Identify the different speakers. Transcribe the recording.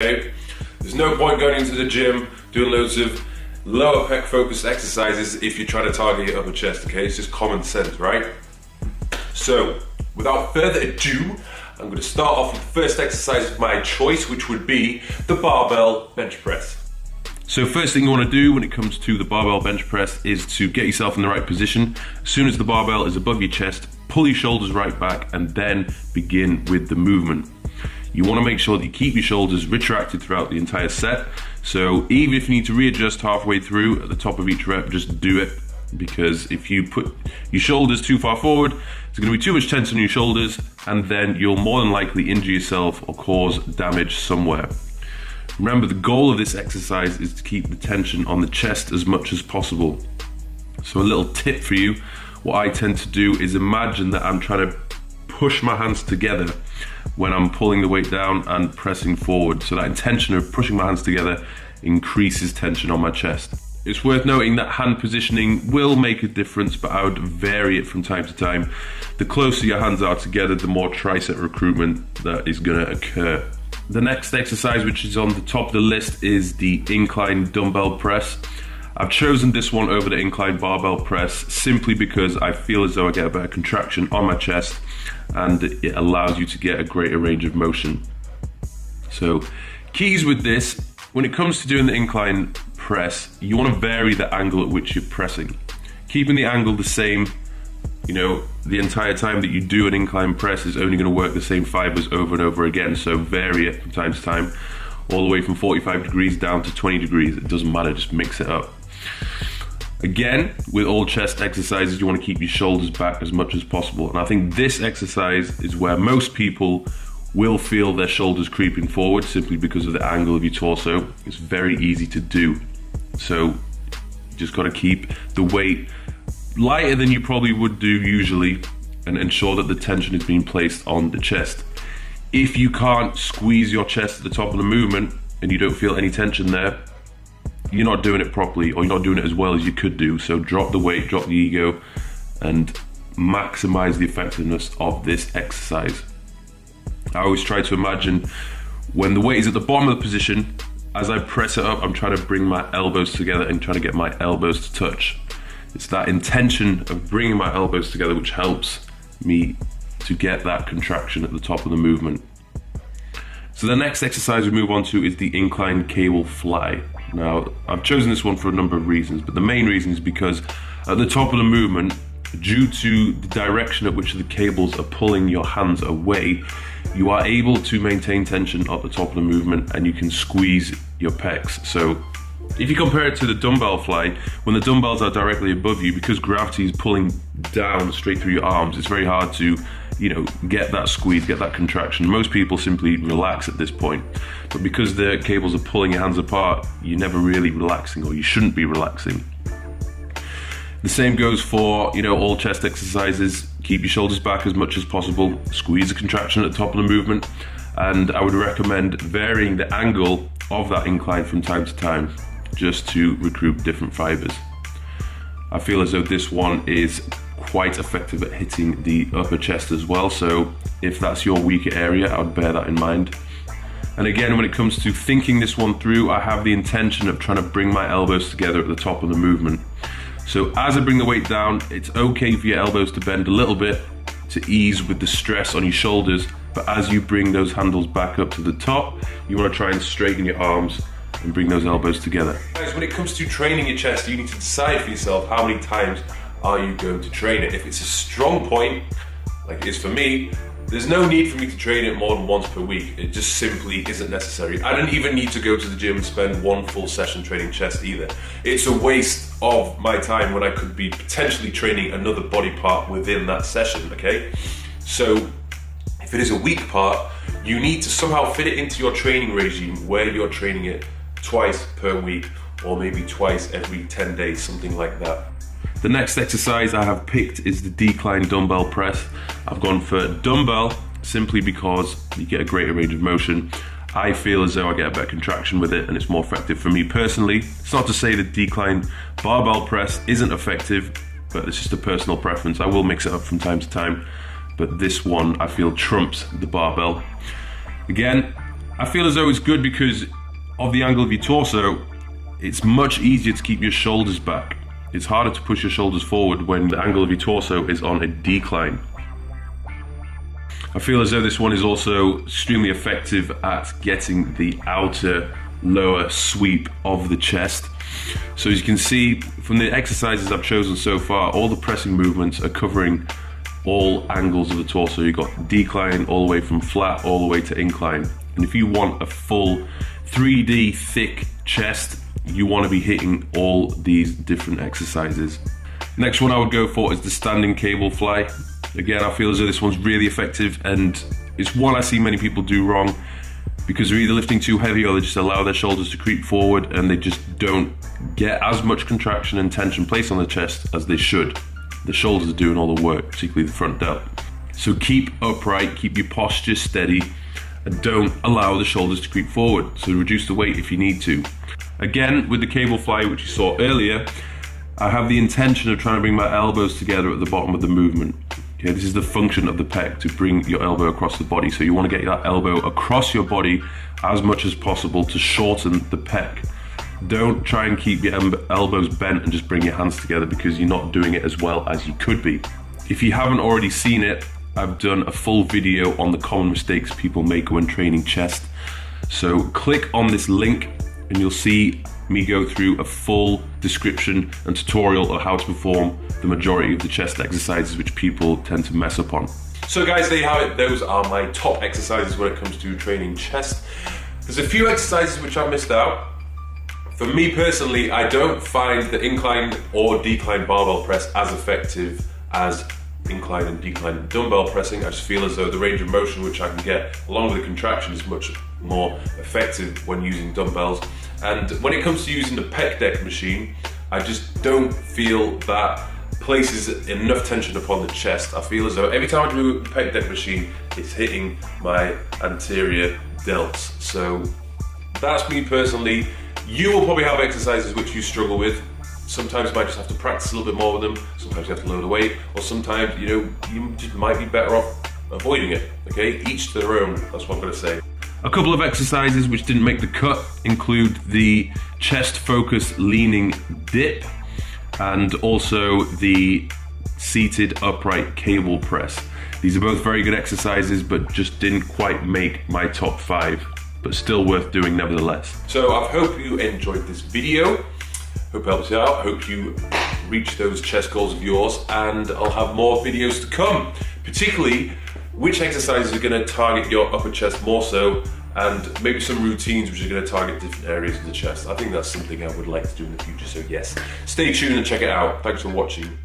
Speaker 1: Okay? There's no point going into the gym doing loads of lower pec focused exercises if you're trying to target your upper chest, okay? It's just common sense, right? So, without further ado, I'm going to start off with the first exercise of my choice, which would be the barbell bench press. So first thing you want to do when it comes to the barbell bench press is to get yourself in the right position. As soon as the barbell is above your chest, pull your shoulders right back and then begin with the movement. You want to make sure that you keep your shoulders retracted throughout the entire set. So even if you need to readjust halfway through at the top of each rep, just do it. Because if you put your shoulders too far forward, there's going to be too much tension on your shoulders, and then you'll more than likely injure yourself or cause damage somewhere. Remember, the goal of this exercise is to keep the tension on the chest as much as possible. So a little tip for you, what I tend to do is imagine that I'm trying to push my hands together when I'm pulling the weight down and pressing forward. So that intention of pushing my hands together increases tension on my chest. It's worth noting that hand positioning will make a difference, but I would vary it from time to time. The closer your hands are together, the more tricep recruitment that is going to occur. The next exercise, which is on the top of the list, is the incline dumbbell press. I've chosen this one over the incline barbell press simply because I feel as though I get a better contraction on my chest and it allows you to get a greater range of motion. So, keys with this, when it comes to doing the incline press, you want to vary the angle at which you're pressing. Keeping the angle the same, the entire time that you do an incline press is only going to work the same fibers over and over again. So vary it from time to time, all the way from 45 degrees down to 20 degrees. It doesn't matter, just mix it up. Again, with all chest exercises, you want to keep your shoulders back as much as possible. And I think this exercise is where most people will feel their shoulders creeping forward simply because of the angle of your torso. It's very easy to do. So you just got to keep the weight lighter than you probably would do usually and ensure that the tension is being placed on the chest. If you can't squeeze your chest at the top of the movement and you don't feel any tension there, you're not doing it properly, or you're not doing it as well as you could do. So drop the weight, drop the ego, and maximize the effectiveness of this exercise. I always try to imagine when the weight is at the bottom of the position, as I press it up, I'm trying to bring my elbows together and trying to get my elbows to touch. It's that intention of bringing my elbows together which helps me to get that contraction at the top of the movement. So the next exercise we move on to is the incline cable fly. Now, I've chosen this one for a number of reasons, but the main reason is because at the top of the movement, due to the direction at which the cables are pulling your hands away, you are able to maintain tension at the top of the movement and you can squeeze your pecs. So if you compare it to the dumbbell fly, when the dumbbells are directly above you, because gravity is pulling down straight through your arms, it's very hard to, get that squeeze, get that contraction. Most people simply relax at this point. But because the cables are pulling your hands apart, you're never really relaxing, or you shouldn't be relaxing. The same goes for, all chest exercises. Keep your shoulders back as much as possible, squeeze the contraction at the top of the movement, and I would recommend varying the angle of that incline from time to time, just to recruit different fibers. I feel as though this one is quite effective at hitting the upper chest as well, so if that's your weaker area, I would bear that in mind. And again, when it comes to thinking this one through, I have the intention of trying to bring my elbows together at the top of the movement. So as I bring the weight down, it's okay for your elbows to bend a little bit to ease with the stress on your shoulders, but as you bring those handles back up to the top, you want to try and straighten your arms and bring those elbows together. Guys, when it comes to training your chest, you need to decide for yourself how many times are you going to train it. If it's a strong point, like it is for me, there's no need for me to train it more than once per week. It just simply isn't necessary. I don't even need to go to the gym and spend one full session training chest either. It's a waste of my time when I could be potentially training another body part within that session, okay? So if it is a weak part, you need to somehow fit it into your training regime where you're training it twice per week, or maybe twice every 10 days, something like that. The next exercise I have picked is the decline dumbbell press. I've gone for dumbbell simply because you get a greater range of motion. I feel as though I get a better contraction with it and it's more effective for me personally. It's not to say that decline barbell press isn't effective, but it's just a personal preference. I will mix it up from time to time, but this one I feel trumps the barbell. Again, I feel as though it's good because of the angle of your torso. It's much easier to keep your shoulders back. It's harder to push your shoulders forward when the angle of your torso is on a decline. I feel as though this one is also extremely effective at getting the outer lower sweep of the chest. So as you can see from the exercises I've chosen so far, all the pressing movements are covering all angles of the torso. You've got decline all the way from flat all the way to incline. And if you want a full 3D thick chest, you want to be hitting all these different exercises. Next one I would go for is the standing cable fly. Again, I feel as though this one's really effective, and it's one I see many people do wrong because they're either lifting too heavy or they just allow their shoulders to creep forward and they just don't get as much contraction and tension placed on the chest as they should. The shoulders are doing all the work, particularly the front delt. So keep upright, keep your posture steady, and don't allow the shoulders to creep forward. So reduce the weight if you need to. Again, with the cable fly, which you saw earlier, I have the intention of trying to bring my elbows together at the bottom of the movement. Okay, this is the function of the pec, to bring your elbow across the body. So you want to get that elbow across your body as much as possible to shorten the pec. Don't try and keep your elbows bent and just bring your hands together, because you're not doing it as well as you could be. If you haven't already seen it, I've done a full video on the common mistakes people make when training chest. So click on this link and you'll see me go through a full description and tutorial of how to perform the majority of the chest exercises which people tend to mess up on. So guys, there you have it. Those are my top exercises when it comes to training chest. There's a few exercises which I missed out. For me personally, I don't find the incline or decline barbell press as effective as incline and decline dumbbell pressing. I just feel as though the range of motion which I can get along with the contraction is much more effective when using dumbbells. And when it comes to using the pec deck machine, I just don't feel that places enough tension upon the chest. I feel as though every time I do a pec deck machine, it's hitting my anterior delts. So that's me personally. You will probably have exercises which you struggle with. Sometimes you might just have to practice a little bit more with them. Sometimes you have to lower the weight, or sometimes, you know, you just might be better off avoiding it. Okay, each to their own. That's what I'm going to say. A couple of exercises which didn't make the cut include the chest focus leaning dip and also the seated upright cable press. These are both very good exercises, but just didn't quite make my top 5, but still worth doing nevertheless. So I hope you enjoyed this video. Hope it helps you out. Hope you reach those chest goals of yours, and I'll have more videos to come, particularly which exercises are going to target your upper chest more so, and maybe some routines which are going to target different areas of the chest. I think that's something I would like to do in the future, so yes, stay tuned and check it out. Thanks for watching.